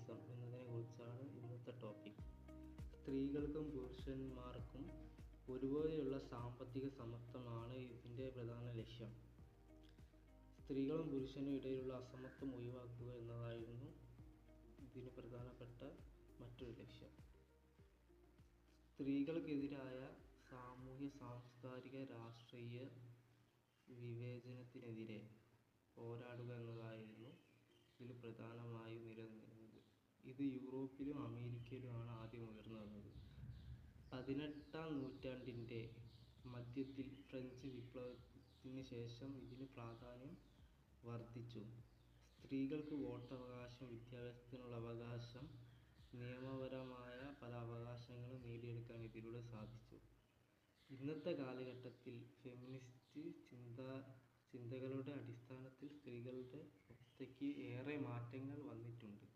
Feminism എന്നതിനെക്കുറിച്ചാണ് ഇന്നത്തെ topic. സ്ത്രീകൾക്കും പുരുഷന്മാർക്കും ഒരുപോലെയുള്ള സാമ്പത്തിക സമത്വമാണ് ഇതിൻ്റെ പ്രധാന ലക്ഷ്യം. സ്ത്രീകളും പുരുഷനും ഇടയിലുള്ള അസമത്വം ഒഴിവാക്കുക എന്നതായിരുന്നു ഇതിന് പ്രധാനപ്പെട്ട മറ്റൊരു ലക്ഷ്യം. സ്ത്രീകൾക്കെതിരായ സാമൂഹ്യ, സാംസ്കാരിക, രാഷ്ട്രീയ വിവേചനത്തിനെതിരെ പോരാടുക എന്നതായിരുന്നു ഇതിൽ പ്രധാനമായും നിലനിന്നിരുന്നത്. ഇത് യൂറോപ്പിലും അമേരിക്കയിലുമാണ് ആദ്യം ഉയർന്നു വന്നത്. 18-ാം നൂറ്റാണ്ടിൻ്റെ മധ്യത്തിൽ ഫ്രഞ്ച് വിപ്ലവത്തിന് ശേഷം ഇതിന് പ്രാധാന്യം വർദ്ധിച്ചു. സ്ത്രീകൾക്ക് വോട്ടവകാശം, വിദ്യാഭ്യാസത്തിനുള്ള അവകാശം, നിയമപരമായ പല അവകാശങ്ങളും നേടിയെടുക്കാൻ ഇതിലൂടെ സാധിച്ചു. ഇന്നത്തെ കാലഘട്ടത്തിൽ ഫെമിനിസ്റ്റ് ചിന്തകളുടെ അടിസ്ഥാനത്തിൽ സ്ത്രീകളുടെ അവസ്ഥയ്ക്ക് ഏറെ മാറ്റങ്ങൾ വന്നിട്ടുണ്ട്.